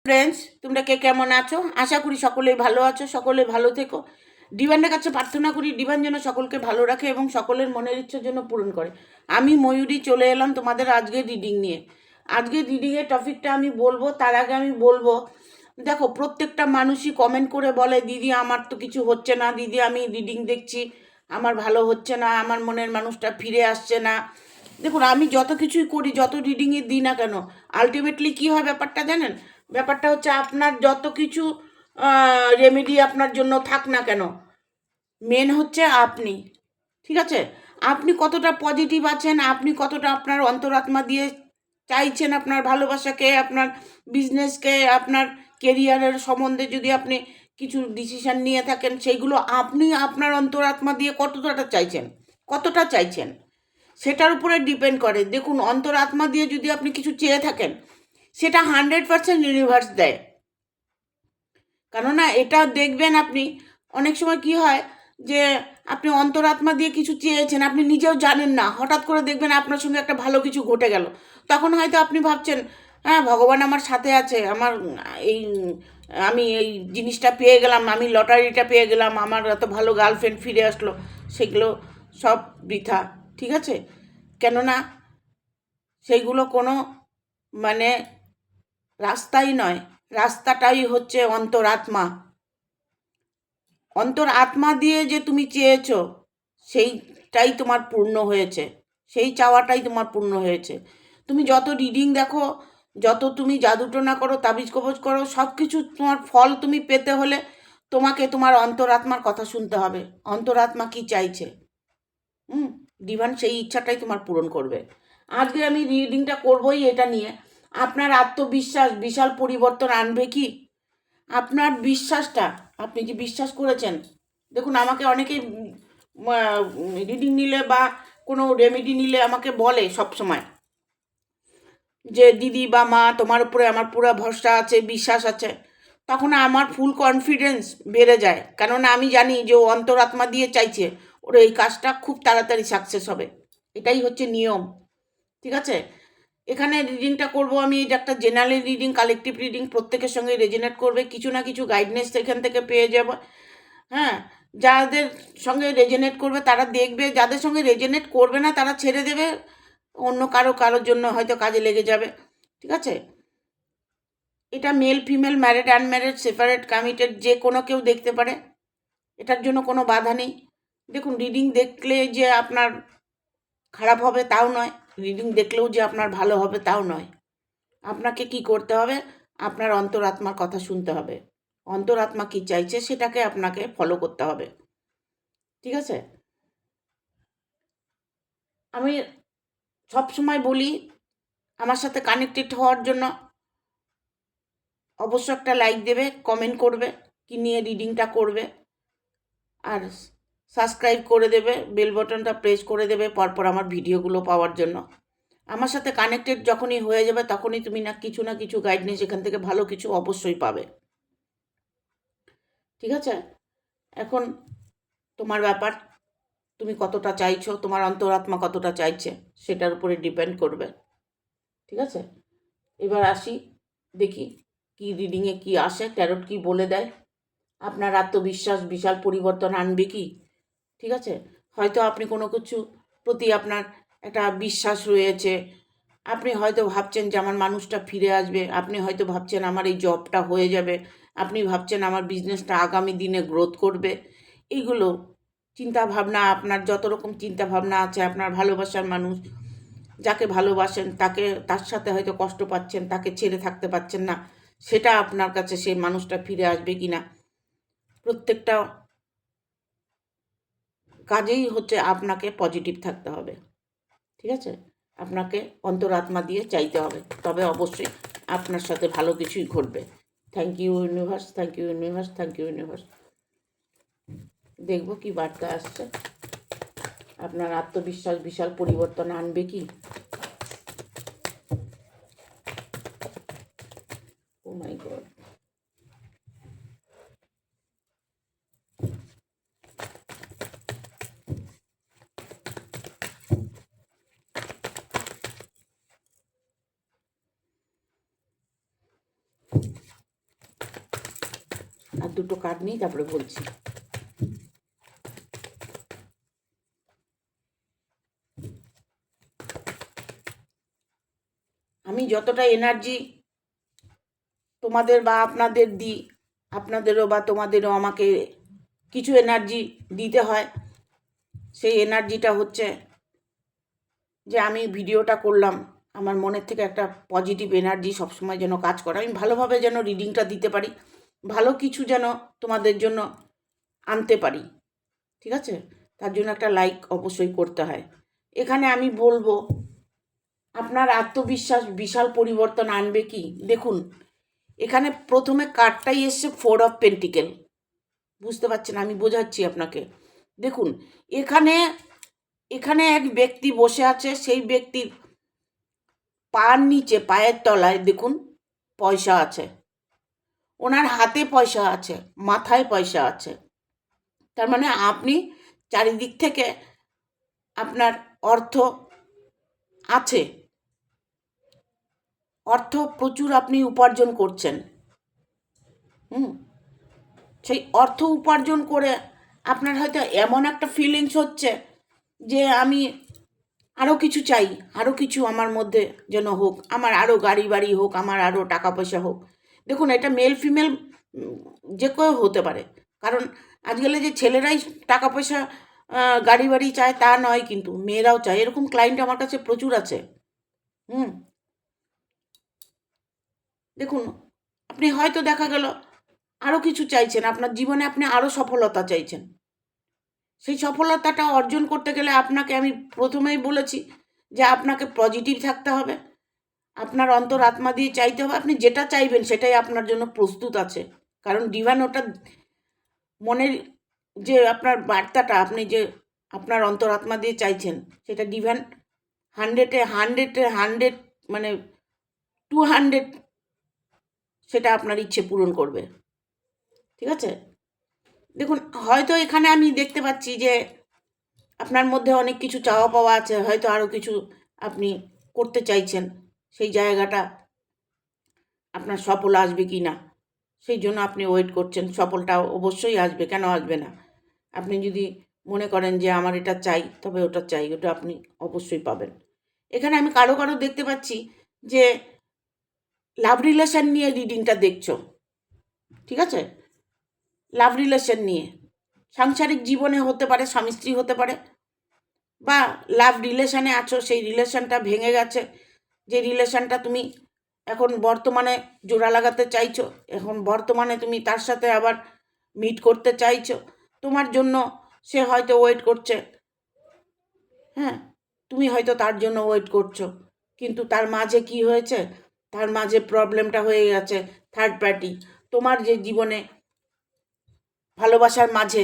Friends, তোমরা কে কেমন আছো? আশা করি সকলেই ভালো আছো, সকলে ভালো থেকো। ডিভানের কাছে প্রার্থনা করি ডিভান যেন সকলকে ভালো রাখে এবং সকলের মনের ইচ্ছার জন্য পূরণ করে। আমি ময়ূরী চলে এলাম তোমাদের আজকে রিডিং নিয়ে। আজকে রিডিংয়ের টপিকটা আমি বলবো, তার আগে আমি বলবো, দেখো প্রত্যেকটা মানুষই কমেন্ট করে বলে দিদি আমার তো কিছু হচ্ছে না, দিদি আমি রিডিং দেখছি আমার ভালো হচ্ছে না, আমার মনের মানুষটা ফিরে আসছে না। দেখুন, আমি যত কিছুই করি, যত রিডিংয়ে দিই না কেন, আলটিমেটলি কী হয় ব্যাপারটা জানেন? ব্যাপারটা হচ্ছে আপনার যত কিছু রেমেডি আপনার জন্য থাক না কেন, মেন হচ্ছে আপনি। ঠিক আছে? আপনি কতটা পজিটিভ আছেন, আপনি কতটা আপনার অন্তরাত্মা দিয়ে চাইছেন আপনার ভালোবাসাকে, আপনার বিজনেসকে, আপনার কেরিয়ারের সম্বন্ধে যদি আপনি কিছু ডিসিশান নিয়ে থাকেন, সেইগুলো আপনি আপনার অন্তরাত্মা দিয়ে কতটা চাইছেন সেটার উপরে ডিপেন্ড করে। দেখুন, অন্তরাত্মা দিয়ে যদি আপনি কিছু চেয়ে থাকেন, সেটা 100% ইউনিভার্স দেয়। কেননা এটা দেখবেন আপনি, অনেক সময় কি হয় যে আপনি অন্তরাত্মা দিয়ে কিছু চেয়েছেন, আপনি নিজেও জানেন না, হঠাৎ করে দেখবেন আপনার সঙ্গে একটা ভালো কিছু ঘটে গেল। তখন হয়তো আপনি ভাবছেন, হ্যাঁ ভগবান আমার সাথে আছে, আমার এই আমি এই জিনিসটা পেয়ে গেলাম, আমি লটারিটা পেয়ে গেলাম, আমার এত ভালো গার্লফ্রেন্ড ফিরে আসলো। সেগুলো সব বৃথা। ঠিক আছে? কেননা সেইগুলো কোনো মানে রাস্তাই নয়, রাস্তাটাই হচ্ছে অন্তরাত্মা। অন্তরাত্মা দিয়ে যে তুমি চেয়েছো, সেইটাই তোমার পূর্ণ হয়েছে, সেই চাওয়াটাই তোমার পূর্ণ হয়েছে। তুমি যত রিডিং দেখো, যত তুমি জাদুটোনা করো, তাবিজ কবজ করো, সব কিছু তোমার ফল তুমি পেতে হলে তোমাকে তোমার অন্তরাত্মার কথা শুনতে হবে। অন্তরাত্মা কি চাইছে, ডিভান সেই ইচ্ছাটাই তোমার পূরণ করবে। আজকে আমি রিডিংটা করবই এটা নিয়ে, আপনার আত্মবিশ্বাস বিশাল পরিবর্তন আনবে কি? আপনার বিশ্বাসটা, আপনি যে বিশ্বাস করেছেন, দেখুন আমাকে অনেকেই রিডিং নিলে বা কোনো রেমেডি নিলে আমাকে বলে সব সময় যে দিদি বা মা তোমার উপরে আমার পুরো ভরসা আছে, বিশ্বাস আছে। তখন আমার ফুল কনফিডেন্স বেড়ে যায়, কেননা আমি জানি যে ও অন্তরাত্মা দিয়ে চাইছে, ওর এই কাজটা খুব তাড়াতাড়ি সাকসেস হবে। এটাই হচ্ছে নিয়ম। ঠিক আছে? এখানে রিডিংটা করব আমি, এটা একটা জেনারেল রিডিং, কালেকটিভ রিডিং, প্রত্যেকের সঙ্গে রেজোনেট করবে, কিছু না কিছু গাইডনেস এখান থেকে পেয়ে যাব। হ্যাঁ, যাদের সঙ্গে রেজোনেট করবে তারা দেখবে, যাদের সঙ্গে রেজোনেট করবে না তারা ছেড়ে দেবে, অন্য কারোর জন্য হয়তো কাজে লেগে যাবে। ঠিক আছে? এটা male female, married unmarried, separate committed, যে কোনো কেউ দেখতে পারে, এটার জন্য কোনো বাধা নেই। দেখুন, রিডিং দেখলে যে আপনার খারাপ হবে তাও নয়, রিডিং দেখলেও যে আপনার ভালো হবে তাও নয়। আপনাকে কি করতে হবে? আপনার অন্তরাত্মার কথা শুনতে হবে, অন্তরাত্মা কি চাইছে সেটাকে আপনাকে ফলো করতে হবে। ঠিক আছে? আমি সব সময় বলি, আমার সাথে কানেক্টেড হওয়ার জন্য অবশ্য একটা লাইক দেবে, কমেন্ট করবে কি নিয়ে রিডিংটা করবে, আর সাবস্ক্রাইব করে দেবে, বেল বাটনটা প্রেস করে দেবে পরপর আমার ভিডিওগুলো পাওয়ার জন্য। আমার সাথে কানেক্টেড যখনই হয়ে যাবে তখনই তুমি না কিছু গাইডনেস এখান থেকে ভালো কিছু অবশ্যই পাবে। ঠিক আছে? এখন তোমার ব্যাপার, তুমি কতটা চাইছো, তোমার অন্তরাত্মা কতটা চাইছে সেটার উপরে ডিপেন্ড করবে। ঠিক আছে? এবার আসি, দেখি কি রিডিংয়ে কি আসে, ট্যারোট কি বলে দেয়। আপনার আত্মবিশ্বাস বিশাল পরিবর্তন আনবে কি? ঠিক আছে? হয়তো আপনি কোনো কিছু প্রতি আপনার একটা বিশ্বাস রয়েছে, আপনি হয়তো ভাবছেন যে আমার মানুষটা ফিরে আসবে, আপনি হয়তো ভাবছেন আমার এই জবটা হয়ে যাবে, আপনি ভাবছেন আমার বিজনেসটা আগামী দিনে গ্রোথ করবে। এইগুলো চিন্তা ভাবনা, আপনার যত রকম চিন্তা ভাবনা আছে, আপনার ভালোবাসার মানুষ, যাকে ভালোবাসেন তার সাথে হয়তো কষ্ট পাচ্ছেন, তাকে ছেড়ে থাকতে পারছেন না, সেটা আপনার কাছে সেই মানুষটা ফিরে আসবে কি না, প্রত্যেকটা কাজেই হচ্ছে আপনাকে পজিটিভ থাকতে হবে। ঠিক আছে? আপনাকে অন্তরাত্মা দিয়ে চাইতে হবে, তবে অবশ্যই আপনার সাথে ভালো কিছুই ঘটবে। Thank you universe, thank you universe, thank you universe. দেখব কি বার্তা আসছে। আপনার আত্মবিশ্বাস বিশাল পরিবর্তন আনবে কি? ও মাই গড। দুটো কার্ড নিই, তারপরে বলছি। আমি যতটা এনার্জি তোমাদের বা আপনাদের দিই, আপনাদেরও বা তোমাদেরও আমাকে কিছু এনার্জি দিতে হয়। সেই এনার্জিটা হচ্ছে যে আমি ভিডিওটা করলাম, আমার মনের থেকে একটা পজিটিভ এনার্জি সবসময় যেন কাজ করে, আমি ভালোভাবে যেন রিডিংটা দিতে পারি, ভালো কিছু যেন তোমাদের জন্য আনতে পারি, ঠিক আছে? তার জন্য একটা লাইক অবশ্যই করতে হয়। এখানে আমি বলবো আপনার আত্মবিশ্বাস বিশাল পরিবর্তন আনবে কি। দেখুন এখানে প্রথমে কার্ডটাই এসছে 4 অফ পেন্টিকেল। বুঝতে পারছেন, আমি বোঝাচ্ছি আপনাকে। দেখুন এখানে এখানে এক ব্যক্তি বসে আছে, সেই ব্যক্তির পায়ের নিচে, পায়ের তলায় দেখুন পয়সা আছে, ওনার হাতে পয়সা আছে, মাথায় পয়সা আছে। তার মানে আপনি চারিদিক থেকে আপনার অর্থ আছে, অর্থ প্রচুর আপনি উপার্জন করছেন। সেই অর্থ উপার্জন করে আপনার হয়তো এমন একটা ফিলিংস হচ্ছে যে আমি আরও কিছু চাই, আরও কিছু আমার মধ্যে যেন হোক, আমার আরও গাড়ি বাড়ি হোক, আমার আরও টাকা পয়সা হোক। দেখুন এটা মেল ফিমেল যে কেউ হতে পারে, কারণ আজকালে যে ছেলেরাই টাকা পয়সা গাড়ি বাড়ি চায় তা নয়, কিন্তু মেয়েরাও চায়। এরকম ক্লায়েন্ট আমার কাছে প্রচুর আছে। দেখুন আপনি হয়তো দেখা গেল আরও কিছু চাইছেন, আপনার জীবনে আপনি আরও সফলতা চাইছেন। সেই সফলতাটা অর্জন করতে গেলে আপনাকে আমি প্রথমেই বলেছি যে আপনাকে পজিটিভ থাকতে হবে, আপনার অন্তর আত্মা দিয়ে চাইতে হবে। আপনি যেটা চাইবেন সেটাই আপনার জন্য প্রস্তুত আছে, কারণ ডিভাইন ওটা মনের যে আপনার বার্তাটা আপনি যে আপনার অন্তর আত্মা দিয়ে চাইছেন, সেটা ডিভাইন 100 মানে 200 সেটা আপনার ইচ্ছে পূরণ করবে, ঠিক আছে? দেখুন হয়তো এখানে আমি দেখতে পাচ্ছি যে আপনার মধ্যে অনেক কিছু চাওয়া পাওয়া আছে, হয়তো আরও কিছু আপনি করতে চাইছেন, সেই জায়গাটা আপনার সফল আসবে কি না সেই জন্য আপনি ওয়েট করছেন। সফলটা অবশ্যই আসবে, কেন আসবে না? আপনি যদি মনে করেন যে আমার এটা চাই, তবে ওটা চাই, ওটা আপনি অবশ্যই পাবেন। এখানে আমি কারো কারো দেখতে পাচ্ছি যে লাভ রিলেশন নিয়ে রিডিংটা দেখছো, ঠিক আছে? লাভ রিলেশন নিয়ে সাংসারিক জীবনে হতে পারে, স্বামী স্ত্রী হতে পারে, বা লাভ রিলেশনে আছো, সেই রিলেশনটা ভেঙে গেছে, যে রিলেশনটা তুমি এখন বর্তমানে জোড়া লাগাতে চাইছো, এখন বর্তমানে তুমি তার সাথে আবার মিট করতে চাইছো, তোমার জন্য সে হয়তো ওয়েট করছে, হ্যাঁ, তুমি হয়তো তার জন্য ওয়েট করছো, কিন্তু তার মাঝে কি হয়েছে, তার মাঝে প্রবলেমটা হয়ে গেছে থার্ড পার্টি। তোমার যে জীবনে ভালোবাসার মাঝে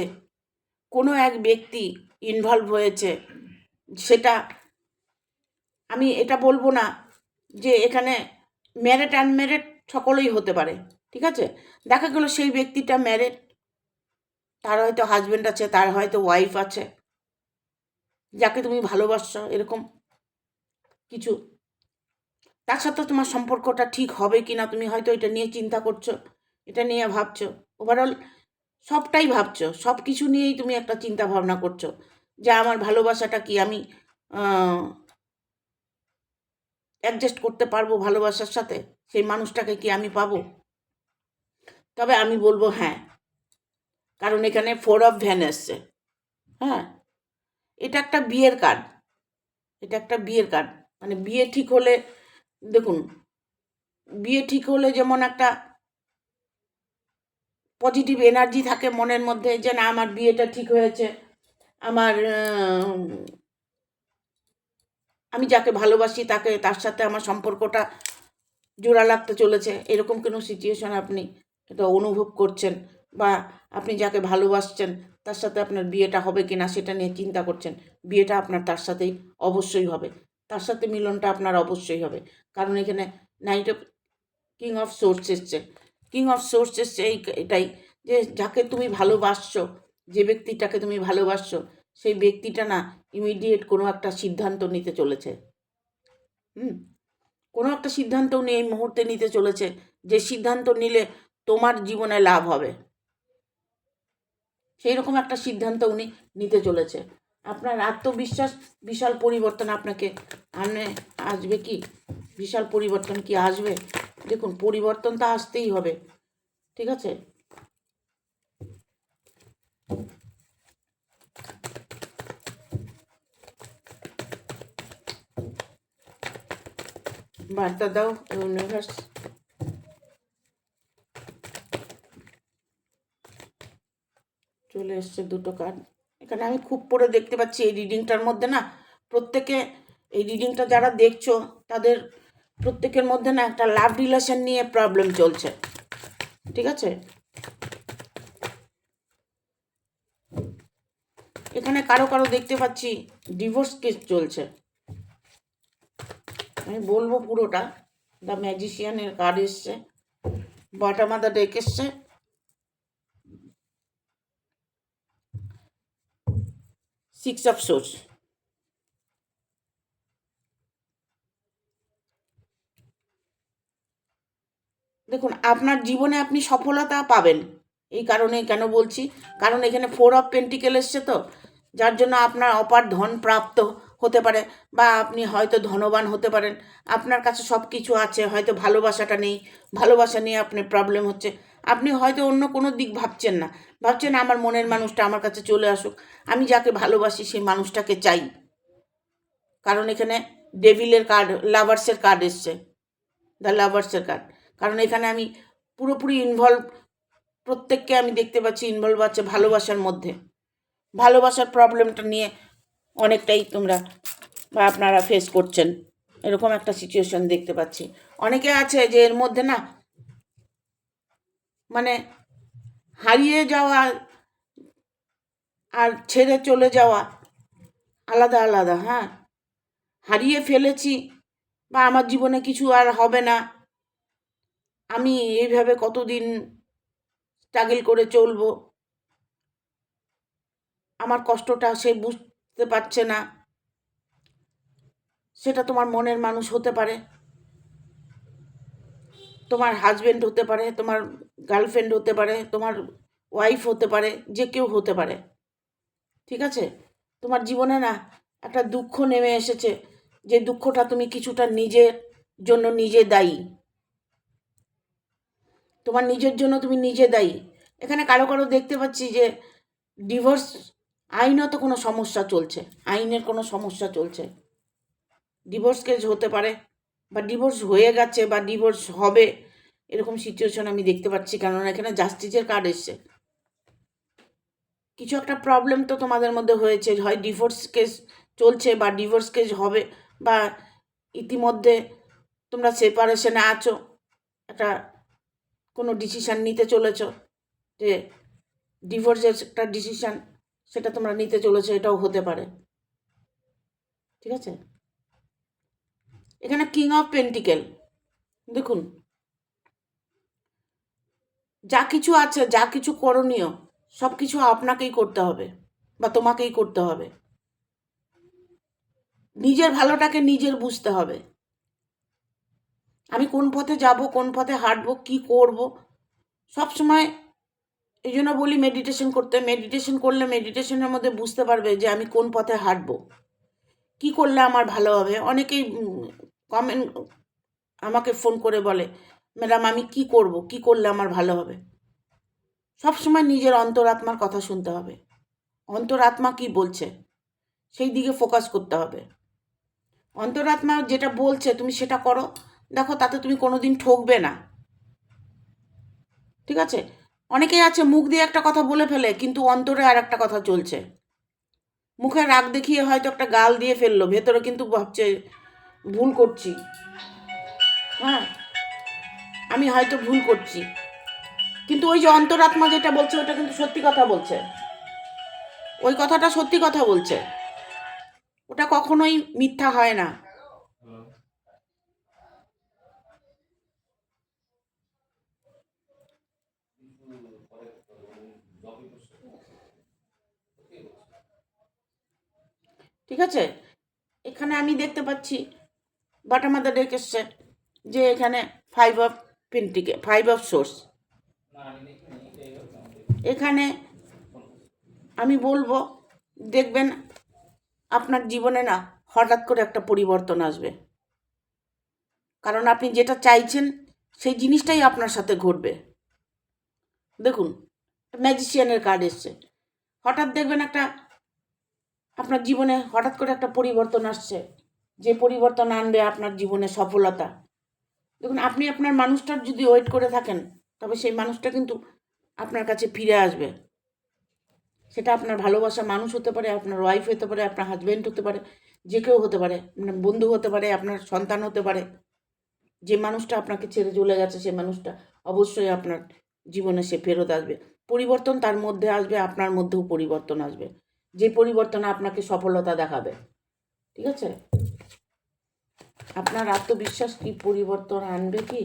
কোনো এক ব্যক্তি ইনভলভ হয়েছে, সেটা আমি এটা বলবো না যে এখানে ম্যারেড আনম্যারেড সকলেই হতে পারে, ঠিক আছে? দেখা গেল সেই ব্যক্তিটা ম্যারেড, তার হয়তো হাজব্যান্ড আছে, তার হয়তো ওয়াইফ আছে, যাকে তুমি ভালোবাসছো, এরকম কিছু। তার সাথে তোমার সম্পর্কটা ঠিক হবে কি না তুমি হয়তো এটা নিয়ে চিন্তা করছো, এটা নিয়ে ভাবছো, ওভারঅল সবটাই ভাবছো, সব কিছু নিয়েই তুমি একটা চিন্তা ভাবনা করছো যে আমার ভালোবাসাটা কি আমি অ্যাডজাস্ট করতে পারবো ভালোবাসার সাথে, সেই মানুষটাকে কি আমি পাবো? তবে আমি বলবো হ্যাঁ, কারণ এখানে 4 অফ ভ্যান এসছে। হ্যাঁ, এটা একটা বিয়ের কার্ড, এটা একটা বিয়ের কার্ড। মানে বিয়ে ঠিক হলে, দেখুন বিয়ে ঠিক হলে যেমন একটা পজিটিভ এনার্জি থাকে মনের মধ্যে যে না আমার বিয়েটা ঠিক হয়েছে, আমার আমি যাকে ভালোবাসি তাকে, তার সাথে আমার সম্পর্কটা জোড়া লাগতে চলেছে, এরকম কোনো সিচুয়েশন আপনি এটা অনুভব করছেন, বা আপনি যাকে ভালোবাসছেন তার সাথে আপনার বিয়েটা হবে কি না সেটা নিয়ে চিন্তা করছেন, বিয়েটা আপনার তার সাথেই অবশ্যই হবে, তার সাথে মিলনটা আপনার অবশ্যই হবে। কারণ এখানে night of king of swords এসছে, কিং অফ সোর্স এসছে এটাই যে যাকে তুমি ভালোবাসছো, যে ব্যক্তিটাকে তুমি ভালোবাসছো, সেই ব্যক্তিটা না ইমিডিয়েট কোনো একটা সিদ্ধান্ত নিতে চলেছে। কোনো একটা সিদ্ধান্ত উনি এই মুহূর্তে নিতে চলেছে, যে সিদ্ধান্ত নিলে তোমার জীবনে লাভ হবে, সেই রকম একটা সিদ্ধান্ত উনি নিতে চলেছে। আপনার আত্মবিশ্বাস বিশাল পরিবর্তন আপনাকে আসবে কি? বিশাল পরিবর্তন কি আসবে? দেখুন, পরিবর্তন তো আসতেই হবে, ঠিক আছে? বার্তা দাও ইউনিভার্স। চলে এসছে দুটো কার্ড। এখানে আমি খুব পড়ে দেখতে পাচ্ছি এই রিডিংটার মধ্যে না, প্রত্যেকে এই রিডিংটা যারা দেখছো তাদের প্রত্যেকের মধ্যে না একটা লাভ রিলেশন নিয়ে প্রবলেম চলছে, ঠিক আছে? এখানে কারো কারো দেখতে পাচ্ছি ডিভোর্স কেস চলছে। আমি বলবো পুরোটা। দ্য ম্যাজিশিয়ানের কার্ড এসছে, বটম অফ দ্য ডেক এসছে, সিক্স অফ সোর্স। দেখুন, আপনার জীবনে আপনি সফলতা পাবেন। এই কারণে কেন বলছি, কারণ এখানে ফোর অফ পেন্টিকেল এসছে তো, যার জন্য আপনার অপার ধন প্রাপ্ত হতে পারে, বা আপনি হয়তো ধনবান হতে পারেন। আপনার কাছে সব কিছু আছে, হয়তো ভালোবাসাটা নেই, ভালোবাসা নিয়ে আপনার প্রবলেম হচ্ছে। আপনি হয়তো অন্য কোনো দিক ভাবছেন না, ভাবছেন আমার মনের মানুষটা আমার কাছে চলে আসুক, আমি যাকে ভালোবাসি সেই মানুষটাকে চাই। কারণ এখানে ডেভিলের কার্ড, লাভার্সের কার্ড এসছে, দ্য লাভার্সের কার্ড। কারণ এখানে আমি পুরোপুরি ইনভলভ, প্রত্যেককে আমি দেখতে পাচ্ছি ইনভলভ আছে ভালোবাসার মধ্যে। ভালোবাসার প্রবলেমটা নিয়ে অনেকটাই তোমরা বা আপনারা ফেস করছেন, এরকম একটা সিচুয়েশন দেখতে পাচ্ছি। অনেকে আছে যে এর মধ্যে না মানে হারিয়ে যাওয়া আর ছেড়ে চলে যাওয়া আলাদা আলাদা। হ্যাঁ, হারিয়ে ফেলেছি বা আমার জীবনে কিছু আর হবে না, আমি এইভাবে কতদিন স্ট্রাগল করে চলবো, আমার কষ্টটা সে বুঝতে পারছে না। সেটা তোমার মনের মানুষ হতে পারে, তোমার হাজবেন্ড হতে পারে, তোমার গার্লফ্রেন্ড হতে পারে, তোমার ওয়াইফ হতে পারে, যে কেউ হতে পারে, ঠিক আছে? তোমার জীবনে না একটা দুঃখ নেমে এসেছে, যে দুঃখটা তুমি কিছুটা নিজের জন্য নিজে দায়ী, তোমার নিজের জন্য তুমি নিজে দায়ী। এখানে কারো কারো দেখতে পাচ্ছি যে ডিভোর্স আইনত কোনো সমস্যা চলছে, আইনের কোনো সমস্যা চলছে, ডিভোর্স কেস হতে পারে, বা ডিভোর্স হয়ে গেছে বা ডিভোর্স হবে, এরকম সিচুয়েশন আমি দেখতে পাচ্ছি। কারণ এখানে জাস্টিসের কার্ড এসছে। কিছু একটা প্রবলেম তো তোমাদের মধ্যে হয়েছে, হয় ডিভোর্স কেস চলছে বা ডিভোর্স কেস হবে, বা ইতিমধ্যে তোমরা সেপারেশনে আছো, একটা কোনো ডিসিশান নিতে চলেছো, যে ডিভোর্সের একটা ডিসিশান সেটা তোমরা নিতে চলেছো, এটাও হতে পারে, ঠিক আছে? এখানে কিং অফ পেন্টিকেল। দেখুন, যা কিছু আছে, যা কিছু করণীয়, সব কিছু আপনাকেই করতে হবে বা তোমাকেই করতে হবে। নিজের ভালোটাকে নিজের বুঝতে হবে। আমি কোন পথে যাব, কোন পথে হাঁটবো, কি করব, সব সময় এই জন্য বলি মেডিটেশন করতে। মেডিটেশন করলে মেডিটেশনের মধ্যে বুঝতে পারবে যে আমি কোন পথে হাঁটবো, কি করলে আমার ভালো হবে। অনেকেই কমেন্ট আমাকে ফোন করে বলে, ম্যাডাম আমি কি করব, কি করলে আমার ভালো হবে। সব সময় নিজের অন্তরাত্মার কথা শুনতে হবে, অন্তরাত্মা কি বলছে সেই দিকে ফোকাস করতে হবে। অন্তরাত্মা যেটা বলছে তুমি সেটা করো, দেখো তাতে তুমি কোনোদিন ঠকবে না, ঠিক আছে? অনেকেই আছে মুখ দিয়ে একটা কথা বলে ফেলে, কিন্তু অন্তরে আর একটা কথা চলছে। মুখে রাগ দেখিয়ে হয়তো একটা গাল দিয়ে ফেললো, ভেতরে কিন্তু ভাবছে ভুল করছি, হ্যাঁ আমি হয়তো ভুল করছি, কিন্তু ওই যে অন্তরাত্মা যেটা বলছে ওটা কিন্তু সত্যি কথা বলছে, ওই কথাটা সত্যি কথা বলছে, ওটা কখনোই মিথ্যা হয় না। ঠিক আছে? এখানে আমি দেখতে পাচ্ছি বটম অফ দ্য ডেক এসছে, যে এখানে five of pentacle, five of swords. এখানে আমি বলবো, দেখবেন আপনার জীবনে না হঠাৎ করে একটা পরিবর্তন আসবে, কারণ আপনি যেটা চাইছেন সেই জিনিসটাই আপনার সাথে ঘটবে। দেখুন, ম্যাজিশিয়ানের কার্ড এসছে, হঠাৎ দেখবেন একটা আপনার জীবনে হঠাৎ করে একটা পরিবর্তন আসছে, যে পরিবর্তন আনবে আপনার জীবনে সফলতা। দেখুন, আপনি আপনার মানুষটার যদি ওয়েট করে থাকেন, তবে সেই মানুষটা কিন্তু আপনার কাছে ফিরে আসবে। সেটা আপনার ভালোবাসা মানুষ হতে পারে, আপনার ওয়াইফ হতে পারে, আপনার হাজব্যান্ড হতে পারে, যে কেউ হতে পারে, আপনার বন্ধু হতে পারে, আপনার সন্তান হতে পারে। যে মানুষটা আপনাকে ছেড়ে চলে গেছে সেই মানুষটা অবশ্যই আপনার জীবনে সে ফেরত আসবে। পরিবর্তন তার মধ্যে আসবে, আপনার মধ্যেও পরিবর্তন আসবে, যে পরিবর্তন আপনাকে সফলতা দেখাবে। ঠিক আছে? আপনার আত্মবিশ্বাস কি পরিবর্তন আনবে কি?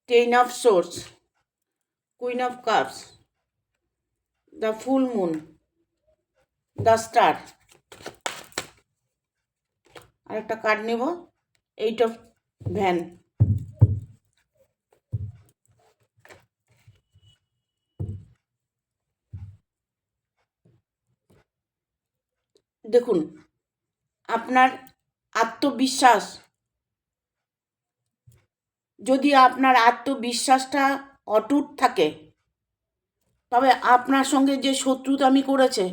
Ten of swords, queen of cups, the full moon, the star. আরেকটা কার্ড নেব, এইট অফ ভ্যান। দেখুন, আপনার আত্মবিশ্বাস, যদি আপনার আত্মবিশ্বাসটা অটুট থাকে, তবে আপনার সঙ্গে যে শত্রুতামি করেছে,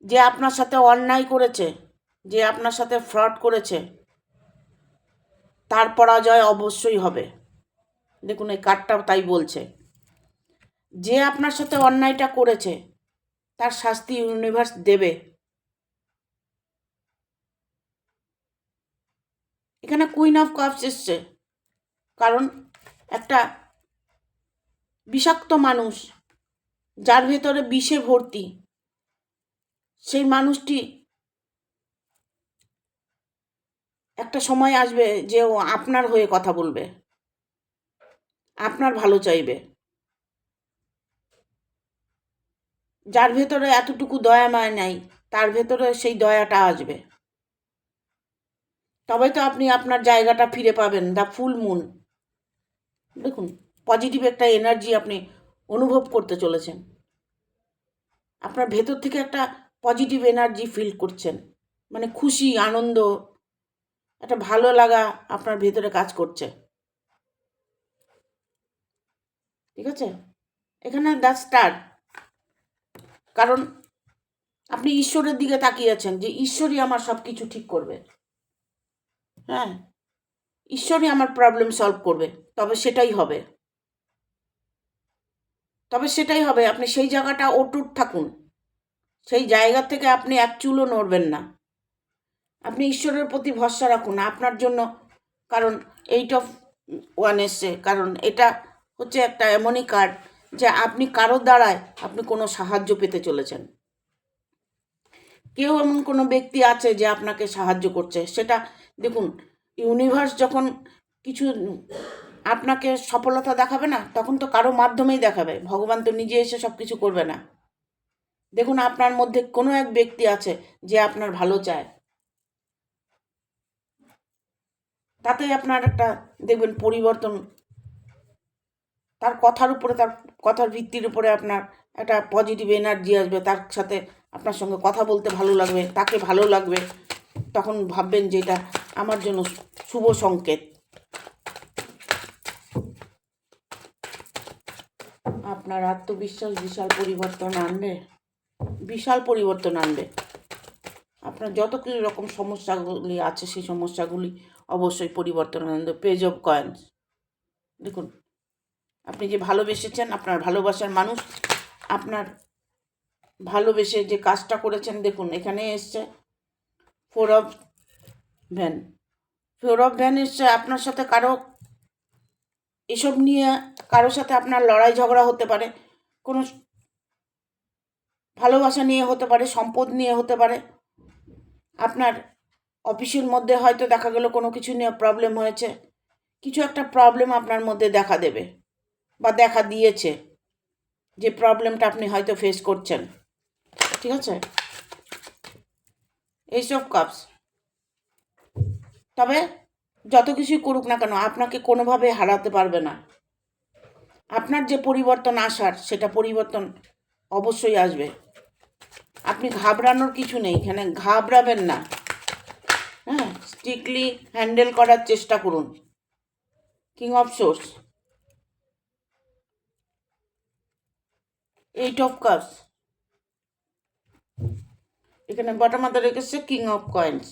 যে আপনার সাথে অন্যায় করেছে, যে আপনার সাথে ফ্রড করেছে, তার পরাজয় অবশ্যই হবে। দেখুন, এই কার্ডটাও তাই বলছে, যে আপনার সাথে অন্যায়টা করেছে তার শাস্তি ইউনিভার্স দেবে। এখানে কুইন অফ কাপস এসছে, কারণ একটা বিষাক্ত মানুষ, যার ভেতরে বিষে ভর্তি, সেই মানুষটি একটা সময় আসবে যে ও আপনার হয়ে কথা বলবে, আপনার ভালো চাইবে। যার ভেতরে এতটুকু দয়া মায়া নাই, তার ভেতরে সেই দয়াটা আসবে, তবে তো আপনি আপনার জায়গাটা ফিরে পাবেন। দ্য ফুল মুন, দেখুন, পজিটিভ একটা এনার্জি আপনি অনুভব করতে চলেছেন, আপনার ভেতর থেকে একটা পজিটিভ এনার্জি ফিল করছেন, মানে খুশি, আনন্দ, একটা ভালো লাগা আপনার ভেতরে কাজ করছে। ঠিক আছে? এখানে দ্য স্টার, কারণ আপনি ঈশ্বরের দিকে তাকিয়ে আছেন, যে ঈশ্বরই আমার সব কিছু ঠিক করবে। হ্যাঁ, ঈশ্বরই আমার প্রবলেম সলভ করবে, তবে সেটাই হবে, তবে সেটাই হবে। আপনি সেই জায়গাটা অটুট থাকুন, সেই জায়গা থেকে আপনি এক চুলও নড়বেন না। আপনি ঈশ্বরের প্রতি ভরসা রাখুন আপনার জন্য, কারণ এইট অফ ওয়ান এসছে, কারণ এটা হচ্ছে একটা এমনই কার্ড যে আপনি কারোর দ্বারায় আপনি কোনো সাহায্য পেতে চলেছেন। কেউ এমন কোনো ব্যক্তি আছে যে আপনাকে সাহায্য করছে, সেটা দেখুন, ইউনিভার্স যখন কিছু আপনাকে সফলতা দেখাবে না, তখন তো কারো মাধ্যমেই দেখাবে, ভগবান তো নিজে এসে সব কিছু করবে না। দেখুন, আপনার মধ্যে কোনো এক ব্যক্তি আছে যে আপনার ভালো চায়, তাতে আপনার একটা দেখবেন পরিবর্তন, তার কথার উপরে, তার কথার ভিত্তির উপরে আপনার একটা পজিটিভ এনার্জি আসবে, তার সাথে আপনার সঙ্গে কথা বলতে ভালো লাগবে, তাকে ভালো লাগবে, তখন ভাববেন যে এটা আমার জন্য শুভ সংকেত। আপনার আত্মবিশ্বাস বিশাল পরিবর্তন আনবে, বিশাল পরিবর্তন আনবে। আপনার যত কি রকম সমস্যাগুলি আছে সেই সমস্যাগুলি অবশ্যই পরিবর্তন আনবে। পেজ অফ কয়েন্স, দেখুন, আপনি যে ভালোবেসেছেন, আপনার ভালোবাসার মানুষ আপনার ভালোবেসে যে কাজটা করেছেন, দেখুন এখানে এসছে four of van. Four of van এসছে, আপনার সাথে কারো এসব নিয়ে কারোর সাথে আপনার লড়াই ঝগড়া হতে পারে, কোনো ভালোবাসা নিয়ে হতে পারে, সম্পদ নিয়ে হতে পারে, আপনার অফিসের মধ্যে হয়তো দেখা গেল কোনো কিছু নিয়ে প্রবলেম হয়েছে, কিছু একটা প্রবলেম আপনার মধ্যে দেখা দেবে। বা দেখা দিয়েছে, যে প্রবলেমটা আপনি হয়তো ফেস করছেন। ঠিক আছে, এইসব কাপস। তবে যত কিছুই করুক না কেন আপনাকে কোনোভাবে হারাতে পারবে না। আপনার যে পরিবর্তন আসার, সেটা পরিবর্তন অবশ্যই আসবে। আপনি ঘাবড়ানোর কিছু নেই, এখানে ঘাবড়াবেন না। হ্যাঁ, স্ট্রিক্টলি হ্যান্ডেল করার চেষ্টা করুন। King of swords, 8 of cups, এখানে বটম হাতে রেখেছে king of coins.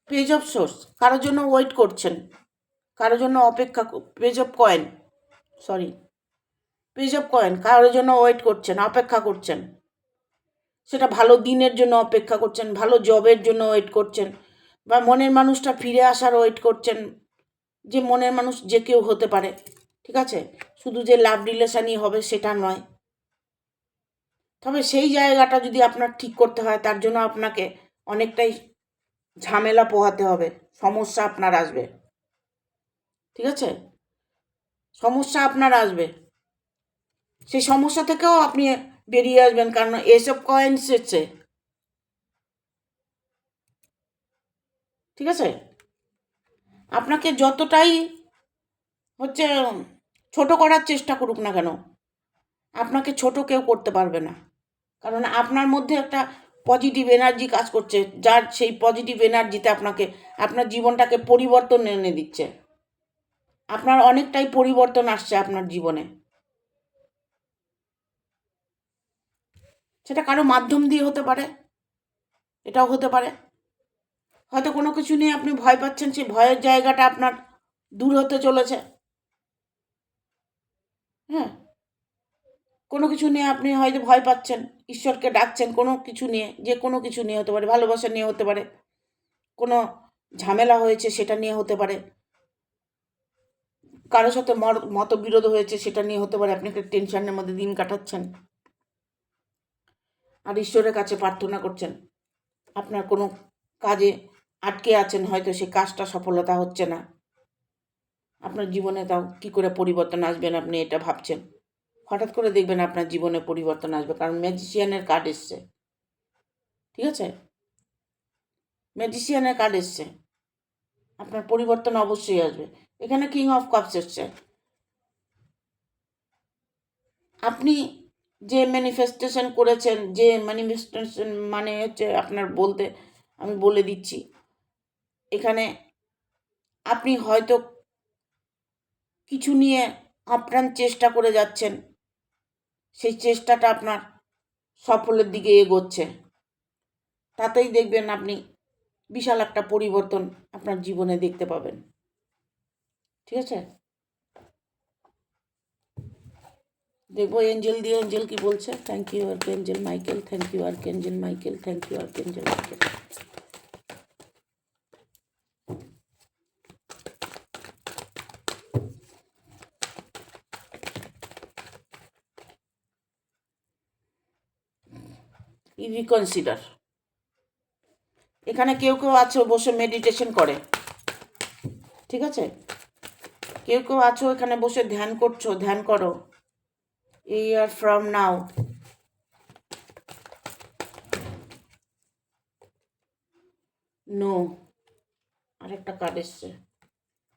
Page of swords, কারোর জন্য ওয়েট করছেন, কারোর জন্য অপেক্ষা। Page of coin, sorry, page of coin, কারোর জন্য ওয়েট করছেন, অপেক্ষা করছেন। সেটা ভালো দিনের জন্য অপেক্ষা করছেন, ভালো জবের জন্য ওয়েট করছেন, বা মনের মানুষটা ফিরে আসার ওয়েট করছেন। যে মনের মানুষ যে কেউ হতে পারে, ঠিক আছে, শুধু যে লাভ রিলেশনই হবে সেটা নয়। তবে সেই জায়গাটা যদি আপনার ঠিক করতে হয়, তার জন্য আপনাকে অনেকটাই ঝামেলা পোহাতে হবে, সমস্যা আপনার আসবে। ঠিক আছে, সমস্যা আপনার আসবে, সেই সমস্যা থেকেও আপনি বেরিয়ে আসবেন, কারণ এসব কয়েন্স এসছে। ঠিক আছে, আপনাকে যতটাই হচ্ছে ছোট করার চেষ্টা করুক না কেন, আপনাকে ছোট কেউ করতে পারবে না। কারণ আপনার মধ্যে একটা পজিটিভ এনার্জি কাজ করছে, যার সেই পজিটিভ এনার্জিতে আপনাকে আপনার জীবনটাকে পরিবর্তন এনে দিচ্ছে। আপনার অনেকটাই পরিবর্তন আসছে আপনার জীবনে। সেটা কারো মাধ্যম দিয়ে হতে পারে, এটাও হতে পারে। হয়তো কোনো কিছু নিয়ে আপনি ভয় পাচ্ছেন, সেই ভয়ের জায়গাটা আপনার দূর হতে চলেছে। হ্যাঁ, কোনো কিছু নিয়ে আপনি হয়তো ভয় পাচ্ছেন, ঈশ্বরকে ডাকছেন কোনো কিছু নিয়ে, যে কোনো কিছু নিয়ে হতে পারে, ভালোবাসা নিয়ে হতে পারে, কোনো ঝামেলা হয়েছে সেটা নিয়ে হতে পারে, কারোর সাথে মতবিরোধ হয়েছে সেটা নিয়ে হতে পারে। আপনি একটা টেনশনের মধ্যে দিন কাটাচ্ছেন, আর ঈশ্বরের কাছে প্রার্থনা করছেন। আপনার কোনো কাজে আটকে আছেন, হয়তো সেই কাজটা সফলতা হচ্ছে না, আপনার জীবনে তাও কী করে পরিবর্তন আসবেন আপনি এটা ভাবছেন। হঠাৎ করে দেখবেন আপনার জীবনে পরিবর্তন আসবে, কারণ ম্যাজিশিয়ানের কার্ড এসছে। ঠিক আছে, ম্যাজিশিয়ানের কার্ড এসছে, আপনার পরিবর্তন অবশ্যই আসবে। এখানে কিং অফ কাপস এসছে। আপনি যে ম্যানিফেস্টেশন করেছেন, যে ম্যানিফেস্টেশন মানে হচ্ছে আপনার বলতে, আমি বলে দিচ্ছি, এখানে আপনি হয়তো কিছু নিয়ে আপ্রাণ চেষ্টা করে যাচ্ছেন, সেই চেষ্টাটা আপনার সফলের দিকে এগোচ্ছে, তাতেই দেখবেন আপনি বিশাল একটা পরিবর্তন আপনার জীবনে দেখতে পাবেন। ঠিক আছে, দেখবো এঞ্জেল দিয়ে, এঞ্জেল কি বলছে। Thank you archangel Michael, thank you archangel Michael, thank you archangel Michael. Reconsider, এখানে কেউ কেউ আছো বসে মেডিটেশন করে। ঠিক আছে, কেউ কেউ আছো এখানে বসে ধ্যান করছো, ধ্যান করো। ইয়ার ফ্রম নাও, নো, আরেকটা কার্ড এসছে,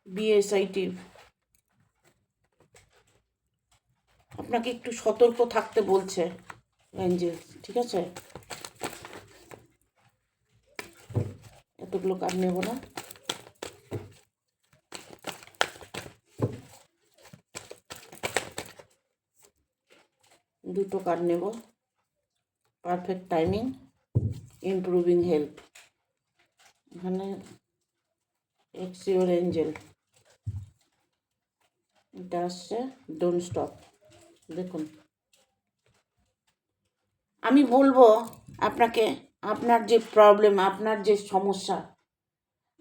বিএসআইটি। আপনাকে একটু সতর্ক থাকতে বলছে এঞ্জেল। ঠিক আছে, এতগুলো কার্ড নেব না, দুটো কার্ড নেব। পারফেক্ট টাইমিং, ইমপ্রুভিং হেলথ, এখানে এক্স ইউর এঞ্জেল, এটা আসছে ডোন্ট স্টপ। দেখুন, আমি বলবো আপনাকে, আপনার যে প্রবলেম, আপনার যে সমস্যা,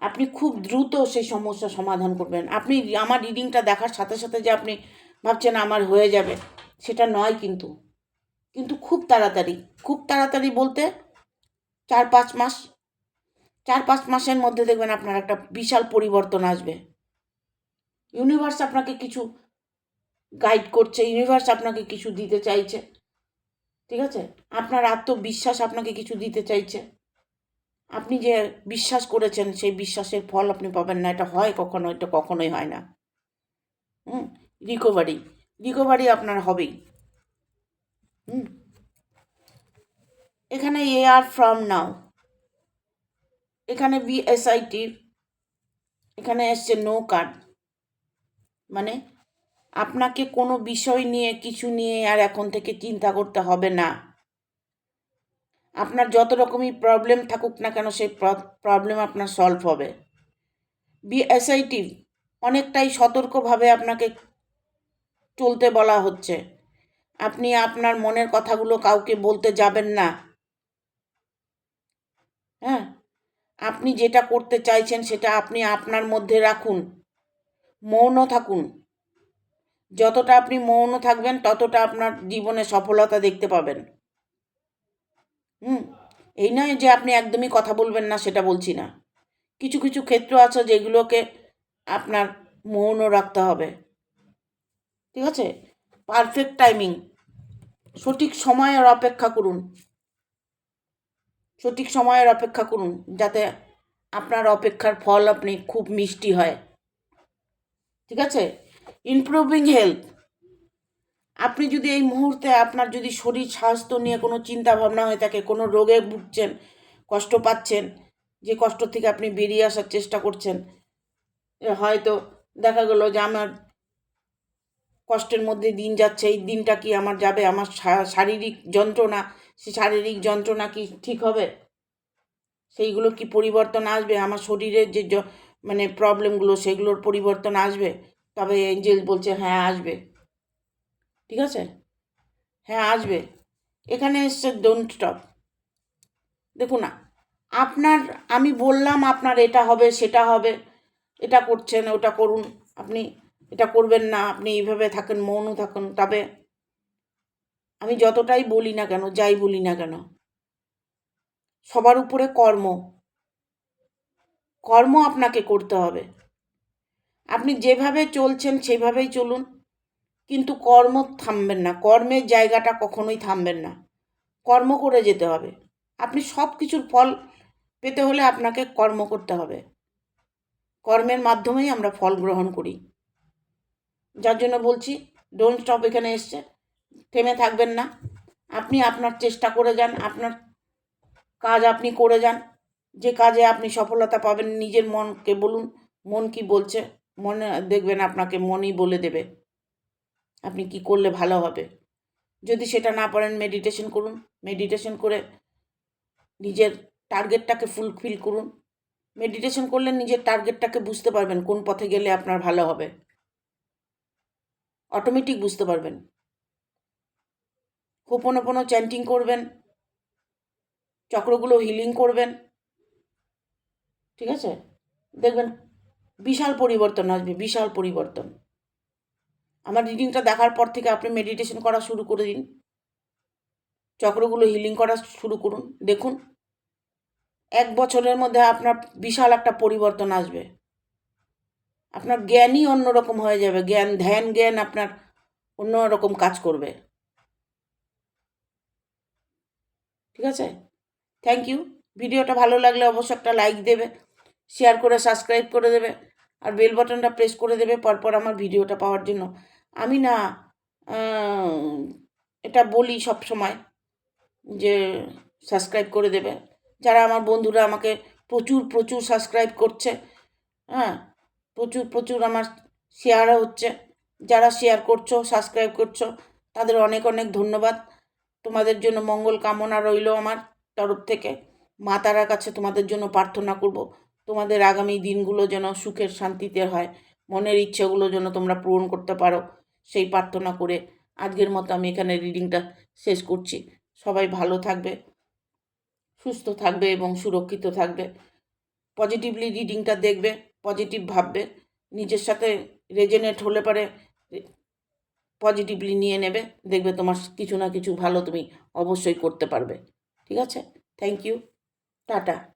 আপনি খুব দ্রুত সেই সমস্যা সমাধান করবেন। আপনি আমার রিডিংটা দেখার সাথে সাথে যে আপনি ভাবছেন আমার হয়ে যাবে, সেটা নয়। কিন্তু খুব তাড়াতাড়ি, খুব তাড়াতাড়ি বলতে 4-5 মাস, 4-5 মাসের মধ্যে দেখবেন আপনার একটা বিশাল পরিবর্তন আসবে। ইউনিভার্স আপনাকে কিছু গাইড করছে, ইউনিভার্স আপনাকে কিছু দিতে চাইছে, ঠিক আছে? আপনার আত্মবিশ্বাস আপনাকে কিছু দিতে চাইছে। আপনি যে বিশ্বাস করেছেন সেই বিশ্বাসের ফল আপনি পাবেন না, এটা হয় কখনো, এটা কখনোই হয় না। রিকভারি আপনার হবেই। এখানে এ আর ফ্রম নাও, এখানে BSIT, এখানে এসছে নো কার্ড, মানে আপনাকে কোনো বিষয় নিয়ে কিছু নিয়ে আর এখন থেকে চিন্তা করতে হবে না। আপনার যত রকমই প্রবলেম থাকুক না কেন সেই প্রবলেম আপনার সলভ হবে। BSIT অনেকটাই সতর্কভাবে আপনাকে চলতে বলা হচ্ছে। আপনি আপনার মনের কথাগুলো কাউকে বলতে যাবেন না। হ্যাঁ, আপনি যেটা করতে চাইছেন সেটা আপনি আপনার মধ্যে রাখুন, মৌন থাকুন। যতটা আপনি মৌন থাকবেন ততটা আপনার জীবনে সফলতা দেখতে পাবেন। এই নয় যে আপনি একদমই কথা বলবেন না, সেটা বলছি না। কিছু কিছু ক্ষেত্র আছে যেগুলোকে আপনার মৌন রাখতে হবে, ঠিক আছে? পারফেক্ট টাইমিং, সঠিক সময়ের অপেক্ষা করুন, সঠিক সময়ের অপেক্ষা করুন, যাতে আপনার অপেক্ষার ফল আপনি খুব মিষ্টি হয়, ঠিক আছে? ইমপ্রুভিং হেলথ, আপনি যদি এই মুহূর্তে আপনার যদি শরীর স্বাস্থ্য নিয়ে কোনো চিন্তা ভাবনা হয়ে থাকে, কোনো রোগে ভুগছেন, কষ্ট পাচ্ছেন, যে কষ্ট থেকে আপনি বেরিয়ে আসার চেষ্টা করছেন, হয়তো দেখা গেলো যে আমার কষ্টের মধ্যে দিন যাচ্ছে, এই দিনটা কি আমার যাবে? আমার শারীরিক যন্ত্রণা, সেই শারীরিক যন্ত্রণা কি ঠিক হবে? সেইগুলো কি পরিবর্তন আসবে? আমার শরীরের যে মানে প্রবলেমগুলো সেগুলোর পরিবর্তন আসবে? তবে এঞ্জেল বলছে হ্যাঁ আসবে, ঠিক আছে? হ্যাঁ আসবে। এখানে এসছে ডোন্ট স্টপ। দেখুন না, আপনার, আমি বললাম আপনার এটা হবে সেটা হবে, এটা করছেন ওটা করুন, আপনি এটা করবেন না, আপনি এইভাবে থাকেন, মৌন থাকুন। তবে আমি যতটাই বলি না কেন, যাই বলি না কেন, সবার উপরে কর্ম আপনাকে করতে হবে। আপনি যেভাবে চলছেন সেভাবেই চলুন, কিন্তু কর্ম থামবেন না, কর্মের জায়গাটা কখনোই থামবেন না, কর্ম করে যেতে হবে। আপনি সব কিছুর ফল পেতে হলে আপনাকে কর্ম করতে হবে, কর্মের মাধ্যমেই আমরা ফল গ্রহণ করি। যার জন্য বলছি ডোন্ট স্টপ এখানে এসছে, থেমে থাকবেন না, আপনি আপনার চেষ্টা করে যান, আপনার কাজ আপনি করে যান, যে কাজে আপনি সফলতা পাবেন। নিজের মনকে বলুন, মন কি বলছে, মনে দেখবেন আপনাকে মনই বলে দেবে আপনি কি করলে ভালো হবে। যদি সেটা না পারেন মেডিটেশন করুন, মেডিটেশন করে নিজের টার্গেটটাকে ফুলফিল করুন। মেডিটেশন করলে নিজের টার্গেটটাকে বুঝতে পারবেন, কোন পথে গেলে আপনার ভালো হবে, অটোমেটিক বুঝতে পারবেন। হোপোনোপোনো চ্যান্টিং করবেন, চক্রগুলো হিলিং করবেন, ঠিক আছে? দেখবেন বিশাল পরিবর্তন আসবে, বিশাল পরিবর্তন। আমার রিডিংটা দেখার পর থেকে আপনি মেডিটেশন করা শুরু করে দিন, চক্রগুলো হিলিং করা শুরু করুন, দেখুন 1 বছরের মধ্যে আপনার বিশাল একটা পরিবর্তন আসবে। আপনার জ্ঞানই অন্যরকম হয়ে যাবে, ধ্যান আপনার অন্যরকম কাজ করবে, ঠিক আছে? Thank you. ভিডিওটা ভালো লাগলে অবশ্যই একটা লাইক দেবে, শেয়ার করে সাবস্ক্রাইব করে দেবে, আর বেল বাটনটা প্রেস করে দেবে পরপর আমার ভিডিওটা পাওয়ার জন্য। আমি না এটা বলি সব সময় যে সাবস্ক্রাইব করে দেবে। যারা আমার বন্ধুরা আমাকে প্রচুর প্রচুর সাবস্ক্রাইব করছে, হ্যাঁ, প্রচুর প্রচুর আমার শেয়ারও হচ্ছে, যারা শেয়ার করছো, সাবস্ক্রাইব করছো, তাদের অনেক অনেক ধন্যবাদ। তোমাদের জন্য মঙ্গল কামনা রইল আমার তরফ থেকে। মা তারার কাছে তোমাদের জন্য প্রার্থনা করব, তোমাদের আগামী দিনগুলো যেন সুখের শান্তিতে হয়, মনের ইচ্ছেগুলো যেন তোমরা পূরণ করতে পারো, সেই প্রার্থনা করে আজকের মতো আমি এখানে রিডিংটা শেষ করছি। সবাই ভালো থাকবে, সুস্থ থাকবে এবং সুরক্ষিত থাকবে। পজিটিভলি রিডিংটা দেখবে, পজিটিভ ভাববে, নিজের সাথে রেজোনেট হলে পারে পজিটিভলি নিয়ে নেবে, দেখবে তোমার কিছু না কিছু ভালো তুমি অবশ্যই করতে পারবে, ঠিক আছে? Thank you. টাটা।